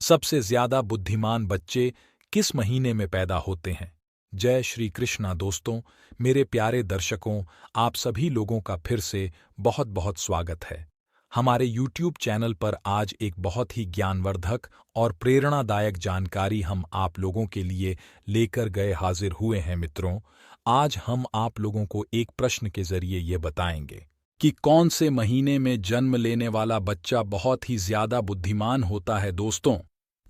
सबसे ज्यादा बुद्धिमान बच्चे किस महीने में पैदा होते हैं? जय श्री कृष्णा दोस्तों, मेरे प्यारे दर्शकों, आप सभी लोगों का फिर से बहुत बहुत स्वागत है। हमारे YouTube चैनल पर आज एक बहुत ही ज्ञानवर्धक और प्रेरणादायक जानकारी हम आप लोगों के लिए लेकर गए हाजिर हुए हैं। मित्रों, आज हम आप लोगों को एक प्रश्न के जरिए ये बताएंगे कि कौन से महीने में जन्म लेने वाला बच्चा बहुत ही ज्यादा बुद्धिमान होता है। दोस्तों,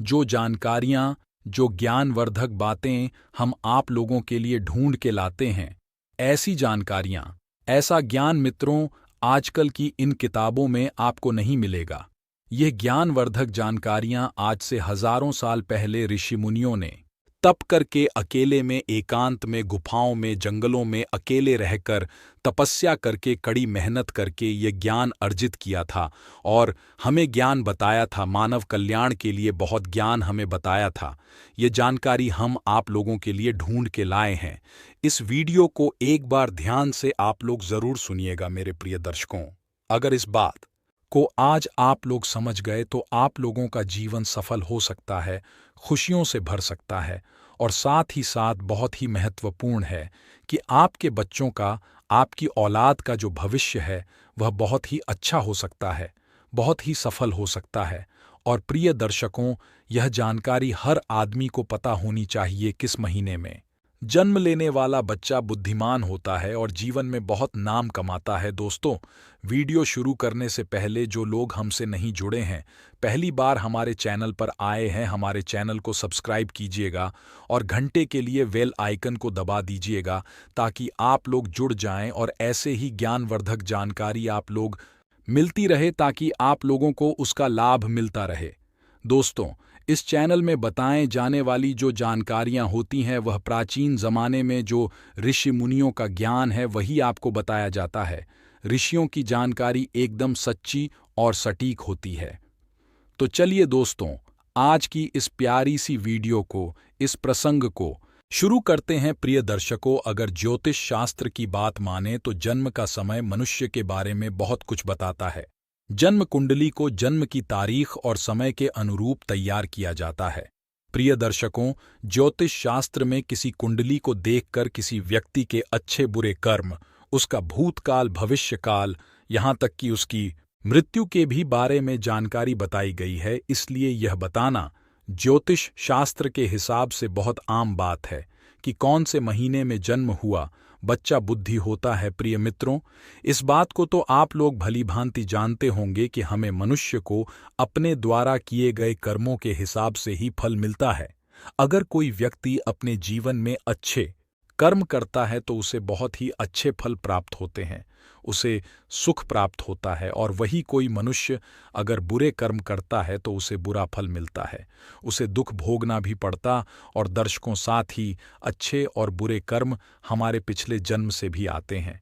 जो जानकारियां, जो ज्ञानवर्धक बातें हम आप लोगों के लिए ढूंढ के लाते हैं, ऐसी जानकारियां, ऐसा ज्ञान मित्रों आजकल की इन किताबों में आपको नहीं मिलेगा। ये ज्ञानवर्धक जानकारियां आज से हजारों साल पहले ऋषि मुनियों ने तप करके अकेले में, एकांत में, गुफाओं में, जंगलों में अकेले रहकर, तपस्या करके, कड़ी मेहनत करके ये ज्ञान अर्जित किया था और हमें ज्ञान बताया था। मानव कल्याण के लिए बहुत ज्ञान हमें बताया था। ये जानकारी हम आप लोगों के लिए ढूंढ के लाए हैं। इस वीडियो को एक बार ध्यान से आप लोग जरूर सुनिएगा मेरे प्रिय दर्शकों। अगर इस बात को आज आप लोग समझ गए तो आप लोगों का जीवन सफल हो सकता है, खुशियों से भर सकता है और साथ ही साथ बहुत ही महत्वपूर्ण है कि आपके बच्चों का, आपकी औलाद का जो भविष्य है वह बहुत ही अच्छा हो सकता है, बहुत ही सफल हो सकता है। और प्रिय दर्शकों, यह जानकारी हर आदमी को पता होनी चाहिए किस महीने में जन्म लेने वाला बच्चा बुद्धिमान होता है और जीवन में बहुत नाम कमाता है। दोस्तों, वीडियो शुरू करने से पहले जो लोग हमसे नहीं जुड़े हैं, पहली बार हमारे चैनल पर आए हैं, हमारे चैनल को सब्सक्राइब कीजिएगा और घंटे के लिए बेल आइकन को दबा दीजिएगा ताकि आप लोग जुड़ जाएं और ऐसे ही ज्ञानवर्धक जानकारी आप लोग मिलती रहे, ताकि आप लोगों को उसका लाभ मिलता रहे। दोस्तों, इस चैनल में बताएं जाने वाली जो जानकारियां होती हैं वह प्राचीन ज़माने में जो ऋषि मुनियों का ज्ञान है वही आपको बताया जाता है। ऋषियों की जानकारी एकदम सच्ची और सटीक होती है। तो चलिए दोस्तों, आज की इस प्यारी सी वीडियो को, इस प्रसंग को शुरू करते हैं। प्रिय दर्शकों, अगर ज्योतिष शास्त्र की बात माने तो जन्म का समय मनुष्य के बारे में बहुत कुछ बताता है। जन्म कुंडली को जन्म की तारीख और समय के अनुरूप तैयार किया जाता है। प्रिय दर्शकों, ज्योतिष शास्त्र में किसी कुंडली को देखकर किसी व्यक्ति के अच्छे बुरे कर्म, उसका भूतकाल, भविष्यकाल, यहाँ तक कि उसकी मृत्यु के भी बारे में जानकारी बताई गई है। इसलिए यह बताना ज्योतिष शास्त्र के हिसाब से बहुत आम बात है कि कौन से महीने में जन्म हुआ बच्चा बुद्धि होता है। प्रिय मित्रों, इस बात को तो आप लोग भली भांति जानते होंगे कि हमें मनुष्य को अपने द्वारा किए गए कर्मों के हिसाब से ही फल मिलता है। अगर कोई व्यक्ति अपने जीवन में अच्छे कर्म करता है तो उसे बहुत ही अच्छे फल प्राप्त होते हैं, उसे सुख प्राप्त होता है। और वही कोई मनुष्य अगर बुरे कर्म करता है तो उसे बुरा फल मिलता है, उसे दुख भोगना भी पड़ता। और दर्शकों, साथ ही अच्छे और बुरे कर्म हमारे पिछले जन्म से भी आते हैं।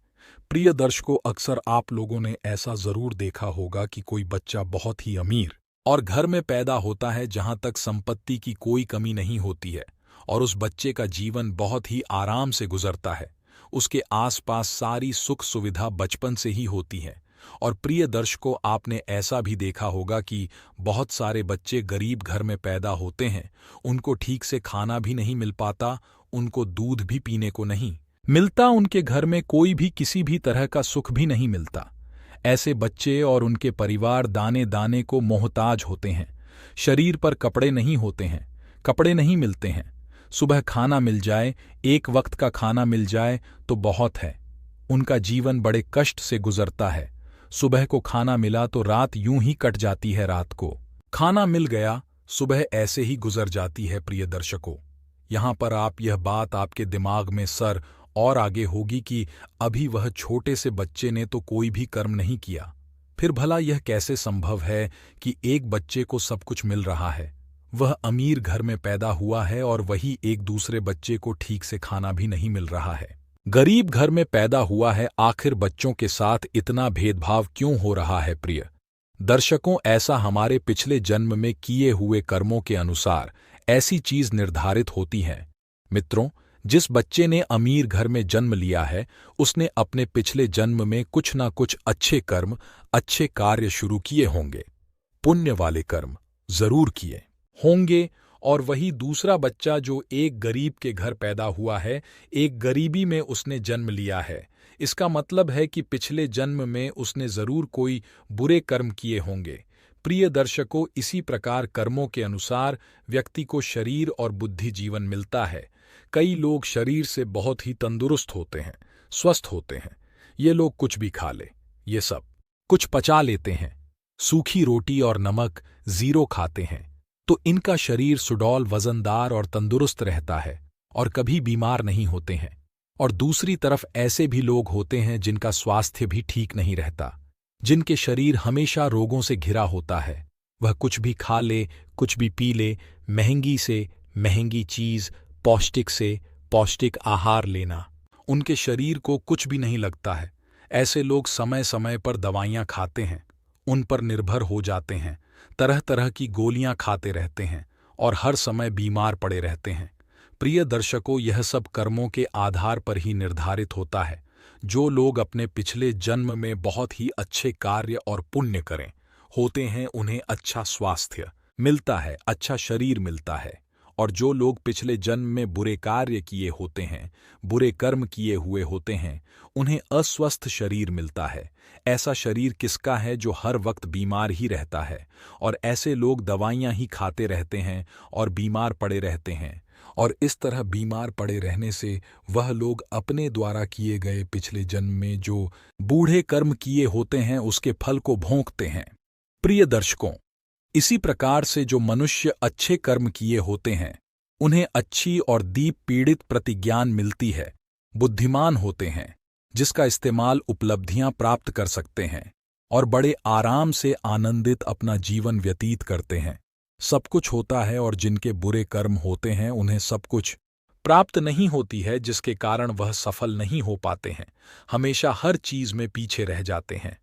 प्रिय दर्शकों, अक्सर आप लोगों ने ऐसा जरूर देखा होगा कि कोई बच्चा बहुत ही अमीर और घर में पैदा होता है जहां तक संपत्ति की कोई कमी नहीं होती है और उस बच्चे का जीवन बहुत ही आराम से गुजरता है। उसके आसपास सारी सुख सुविधा बचपन से ही होती है। और प्रिय दर्शकों, आपने ऐसा भी देखा होगा कि बहुत सारे बच्चे गरीब घर में पैदा होते हैं, उनको ठीक से खाना भी नहीं मिल पाता, उनको दूध भी पीने को नहीं मिलता, उनके घर में कोई भी किसी भी तरह का सुख भी नहीं मिलता। ऐसे बच्चे और उनके परिवार दाने दाने को मोहताज होते हैं। शरीर पर कपड़े नहीं होते हैं, कपड़े नहीं मिलते हैं। सुबह खाना मिल जाए, एक वक्त का खाना मिल जाए तो बहुत है। उनका जीवन बड़े कष्ट से गुजरता है। सुबह को खाना मिला तो रात यूं ही कट जाती है, रात को खाना मिल गया, सुबह ऐसे ही गुजर जाती है। प्रिय दर्शकों, यहाँ पर आप यह बात आपके दिमाग में सर और आगे होगी कि अभी वह छोटे से बच्चे ने तो कोई भी कर्म नहीं किया, फिर भला यह कैसे संभव है कि एक बच्चे को सब कुछ मिल रहा है। वह अमीर घर में पैदा हुआ है और वही एक दूसरे बच्चे को ठीक से खाना भी नहीं मिल रहा है। गरीब घर में पैदा हुआ है, आखिर बच्चों के साथ इतना भेदभाव क्यों हो रहा है? प्रिय दर्शकों, ऐसा हमारे पिछले जन्म में किए हुए कर्मों के अनुसार ऐसी चीज निर्धारित होती है। मित्रों, जिस बच्चे ने अमीर घर में जन्म लिया है उसने अपने पिछले जन्म में कुछ ना कुछ अच्छे कर्म, अच्छे कार्य शुरू किए होंगे, पुण्य वाले कर्म जरूर किए। होंगे। और वही दूसरा बच्चा जो एक गरीब के घर पैदा हुआ है, एक गरीबी में उसने जन्म लिया है, इसका मतलब है कि पिछले जन्म में उसने जरूर कोई बुरे कर्म किए होंगे। प्रिय दर्शकों, इसी प्रकार कर्मों के अनुसार व्यक्ति को शरीर और बुद्धि जीवन मिलता है। कई लोग शरीर से बहुत ही तंदुरुस्त होते हैं, स्वस्थ होते हैं। ये लोग कुछ भी खा ले, ये सब कुछ पचा लेते हैं। सूखी रोटी और नमक जीरो खाते हैं, तो इनका शरीर सुडौल, वजनदार और तंदुरुस्त रहता है और कभी बीमार नहीं होते हैं। और दूसरी तरफ ऐसे भी लोग होते हैं जिनका स्वास्थ्य भी ठीक नहीं रहता, जिनके शरीर हमेशा रोगों से घिरा होता है। वह कुछ भी खा ले, कुछ भी पी ले, महंगी से महंगी चीज, पौष्टिक से पौष्टिक आहार लेना, उनके शरीर को कुछ भी नहीं लगता है। ऐसे लोग समय समय पर दवाइयाँ खाते हैं, उन पर निर्भर हो जाते हैं, तरह तरह की गोलियां खाते रहते हैं और हर समय बीमार पड़े रहते हैं। प्रिय दर्शकों, यह सब कर्मों के आधार पर ही निर्धारित होता है। जो लोग अपने पिछले जन्म में बहुत ही अच्छे कार्य और पुण्य करें होते हैं, उन्हें अच्छा स्वास्थ्य मिलता है, अच्छा शरीर मिलता है। और जो लोग पिछले जन्म में बुरे कार्य किए होते हैं, बुरे कर्म किए हुए होते हैं, उन्हें अस्वस्थ शरीर मिलता है। ऐसा शरीर किसका है जो हर वक्त बीमार ही रहता है? और ऐसे लोग दवाइयां ही खाते रहते हैं और बीमार पड़े रहते हैं। और इस तरह बीमार पड़े रहने से वह लोग अपने द्वारा किए गए पिछले जन्म में जो बूढ़े कर्म किए होते हैं उसके फल को भोंकते हैं। प्रिय दर्शकों, इसी प्रकार से जो मनुष्य अच्छे कर्म किए होते हैं, उन्हें अच्छी और दीप पीड़ित प्रतिज्ञान मिलती है, बुद्धिमान होते हैं, जिसका इस्तेमाल उपलब्धियां प्राप्त कर सकते हैं और बड़े आराम से आनंदित अपना जीवन व्यतीत करते हैं। सब कुछ होता है और जिनके बुरे कर्म होते हैं उन्हें सब कुछ प्राप्त नहीं होती है, जिसके कारण वह सफल नहीं हो पाते हैं, हमेशा हर चीज में पीछे रह जाते हैं।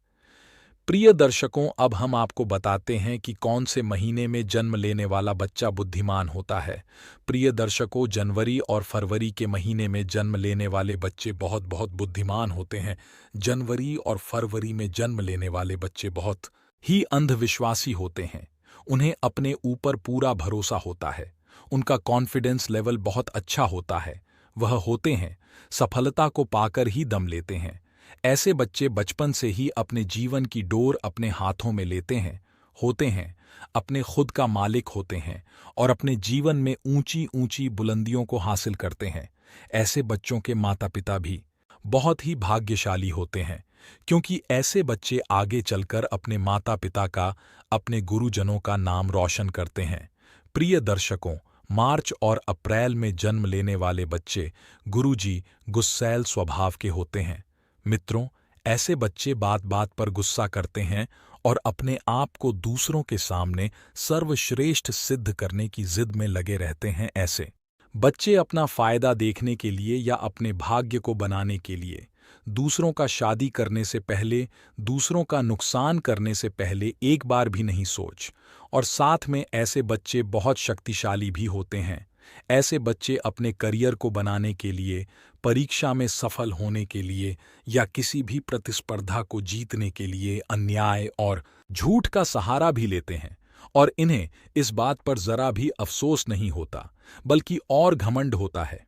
प्रिय दर्शकों, अब हम आपको बताते हैं कि कौन से महीने में जन्म लेने वाला बच्चा बुद्धिमान होता है। प्रिय दर्शकों, जनवरी और फरवरी के महीने में जन्म लेने वाले बच्चे बहुत बहुत बुद्धिमान होते हैं। जनवरी और फरवरी में जन्म लेने वाले बच्चे बहुत ही अंधविश्वासी होते हैं। उन्हें अपने ऊपर पूरा भरोसा होता है, उनका कॉन्फिडेंस लेवल बहुत अच्छा होता है। वह होते हैं सफलता को पाकर ही दम लेते हैं। ऐसे बच्चे बचपन से ही अपने जीवन की डोर अपने हाथों में लेते हैं, होते हैं अपने खुद का मालिक होते हैं और अपने जीवन में ऊंची ऊंची बुलंदियों को हासिल करते हैं। ऐसे बच्चों के माता पिता भी बहुत ही भाग्यशाली होते हैं, क्योंकि ऐसे बच्चे आगे चलकर अपने माता पिता का, अपने गुरुजनों का नाम रोशन करते हैं। प्रिय दर्शकों, मार्च और अप्रैल में जन्म लेने वाले बच्चे गुरुजी गुस्सैल स्वभाव के होते हैं। मित्रों, ऐसे बच्चे बात बात पर गुस्सा करते हैं और अपने आप को दूसरों के सामने सर्वश्रेष्ठ सिद्ध करने की जिद में लगे रहते हैं। ऐसे बच्चे अपना फायदा देखने के लिए या अपने भाग्य को बनाने के लिए दूसरों का शादी करने से पहले, दूसरों का नुकसान करने से पहले एक बार भी नहीं सोच। और साथ में ऐसे बच्चे बहुत शक्तिशाली भी होते हैं। ऐसे बच्चे अपने करियर को बनाने के लिए, परीक्षा में सफल होने के लिए या किसी भी प्रतिस्पर्धा को जीतने के लिए अन्याय और झूठ का सहारा भी लेते हैं। और इन्हें इस बात पर जरा भी अफसोस नहीं होता, बल्कि और घमंड होता है।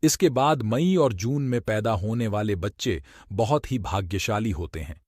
इसके बाद मई और जून में पैदा होने वाले बच्चे बहुत ही भाग्यशाली होते हैं।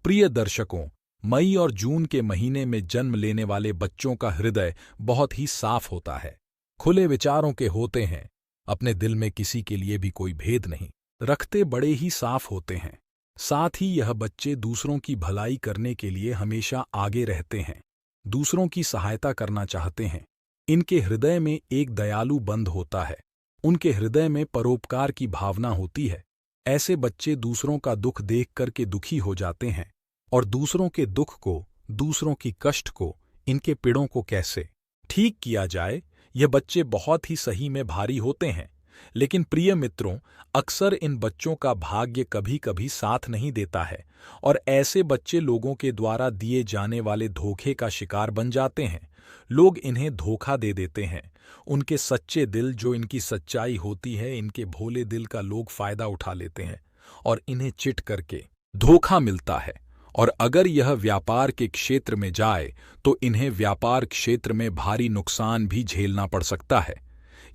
प्रिय दर्शकों, मई और जून के महीने में जन्म लेने वाले बच्चों का हृदय बहुत ही साफ होता है, खुले विचारों के होते हैं, अपने दिल में किसी के लिए भी कोई भेद नहीं रखते, बड़े ही साफ होते हैं। साथ ही यह बच्चे दूसरों की भलाई करने के लिए हमेशा आगे रहते हैं, दूसरों की सहायता करना चाहते हैं। इनके हृदय में एक दयालु बंध होता है, उनके हृदय में परोपकार की भावना होती है। ऐसे बच्चे दूसरों का दुख देख करके दुखी हो जाते हैं और दूसरों के दुख को, दूसरों की कष्ट को, इनके पीड़ों को कैसे ठीक किया जाए, यह बच्चे बहुत ही सही में भारी होते हैं। लेकिन प्रिय मित्रों, अक्सर इन बच्चों का भाग्य कभी कभी साथ नहीं देता है और ऐसे बच्चे लोगों के द्वारा दिए जाने वाले धोखे का शिकार बन जाते हैं। लोग इन्हें धोखा दे देते हैं। उनके सच्चे दिल, जो इनकी सच्चाई होती है, इनके भोले दिल का लोग फायदा उठा लेते हैं और इन्हें चिट करके धोखा मिलता है और अगर यह व्यापार के क्षेत्र में जाए तो इन्हें व्यापार क्षेत्र में भारी नुकसान भी झेलना पड़ सकता है।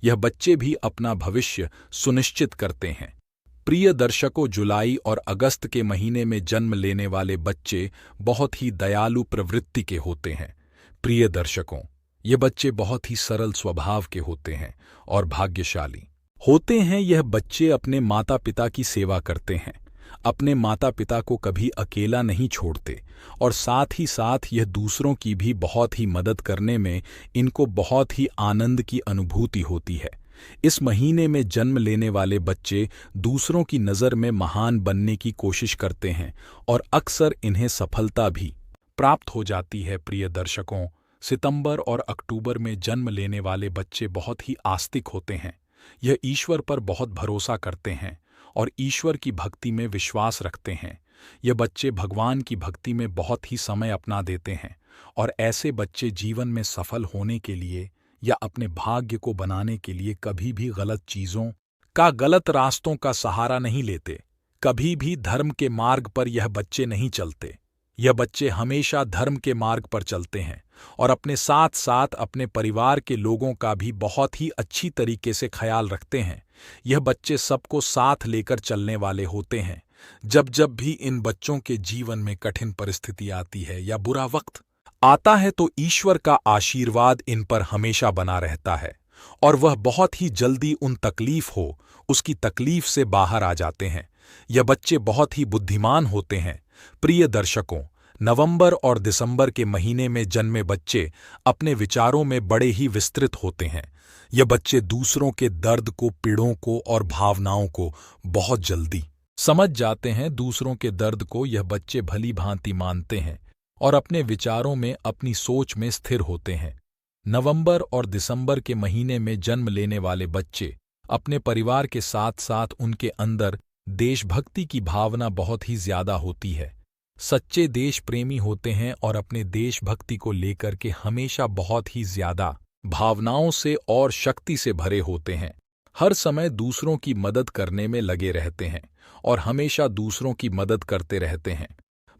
यह बच्चे भी अपना भविष्य सुनिश्चित करते हैं। प्रिय दर्शकों, जुलाई और अगस्त के महीने में जन्म लेने वाले बच्चे बहुत ही दयालु प्रवृत्ति के होते हैं। प्रिय दर्शकों, ये बच्चे बहुत ही सरल स्वभाव के होते हैं और भाग्यशाली होते हैं। यह बच्चे अपने माता पिता की सेवा करते हैं, अपने माता पिता को कभी अकेला नहीं छोड़ते और साथ ही साथ यह दूसरों की भी बहुत ही मदद करने में इनको बहुत ही आनंद की अनुभूति होती है। इस महीने में जन्म लेने वाले बच्चे दूसरों की नज़र में महान बनने की कोशिश करते हैं और अक्सर इन्हें सफलता भी प्राप्त हो जाती है। प्रिय दर्शकों, सितंबर और अक्टूबर में जन्म लेने वाले बच्चे बहुत ही आस्तिक होते हैं। यह ईश्वर पर बहुत भरोसा करते हैं और ईश्वर की भक्ति में विश्वास रखते हैं। ये बच्चे भगवान की भक्ति में बहुत ही समय अपना देते हैं और ऐसे बच्चे जीवन में सफल होने के लिए या अपने भाग्य को बनाने के लिए कभी भी गलत चीज़ों का, गलत रास्तों का सहारा नहीं लेते। कभी भी धर्म के मार्ग पर यह बच्चे नहीं चलते। यह बच्चे हमेशा धर्म के मार्ग पर चलते हैं और अपने साथ साथ अपने परिवार के लोगों का भी बहुत ही अच्छी तरीके से ख्याल रखते हैं। यह बच्चे सबको साथ लेकर चलने वाले होते हैं। जब जब भी इन बच्चों के जीवन में कठिन परिस्थिति आती है या बुरा वक्त आता है तो ईश्वर का आशीर्वाद इन पर हमेशा बना रहता है और वह बहुत ही जल्दी उन तकलीफ हो उसकी तकलीफ से बाहर आ जाते हैं। यह बच्चे बहुत ही बुद्धिमान होते हैं। प्रिय दर्शकों, नवंबर और दिसंबर के महीने में जन्मे बच्चे अपने विचारों में बड़े ही विस्तृत होते हैं। यह बच्चे दूसरों के दर्द को, पीड़ों को और भावनाओं को बहुत जल्दी समझ जाते हैं। दूसरों के दर्द को यह बच्चे भली भांति मानते हैं और अपने विचारों में, अपनी सोच में स्थिर होते हैं। नवंबर और दिसंबर के महीने में जन्म लेने वाले बच्चे अपने परिवार के साथ साथ उनके अंदर देशभक्ति की भावना बहुत ही ज्यादा होती है। सच्चे देश प्रेमी होते हैं और अपने देशभक्ति को लेकर के हमेशा बहुत ही ज्यादा भावनाओं से और शक्ति से भरे होते हैं। हर समय दूसरों की मदद करने में लगे रहते हैं और हमेशा दूसरों की मदद करते रहते हैं।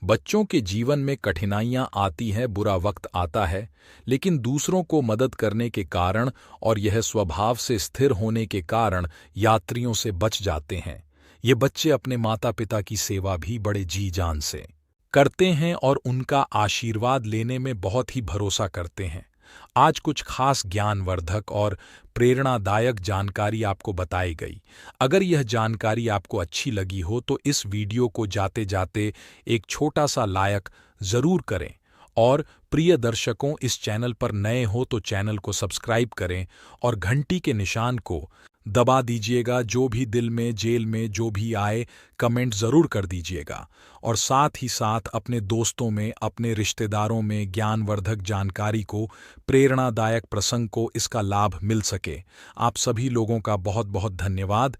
बच्चों के जीवन में कठिनाइयां आती हैं, बुरा वक्त आता है, लेकिन दूसरों को मदद करने के कारण और यह स्वभाव से स्थिर होने के कारण यात्रियों से बच जाते हैं। ये बच्चे अपने माता पिता की सेवा भी बड़े जी जान से करते हैं और उनका आशीर्वाद लेने में बहुत ही भरोसा करते हैं। आज कुछ खास ज्ञानवर्धक और प्रेरणादायक जानकारी आपको बताई गई। अगर यह जानकारी आपको अच्छी लगी हो तो इस वीडियो को जाते जाते एक छोटा सा लाइक ज़रूर करें और प्रिय दर्शकों, इस चैनल पर नए हो तो चैनल को सब्सक्राइब करें और घंटी के निशान को दबा दीजिएगा। जो भी दिल में, जेल में जो भी आए, कमेंट ज़रूर कर दीजिएगा और साथ ही साथ अपने दोस्तों में, अपने रिश्तेदारों में ज्ञानवर्धक जानकारी को, प्रेरणादायक प्रसंग को इसका लाभ मिल सके। आप सभी लोगों का बहुत बहुत धन्यवाद।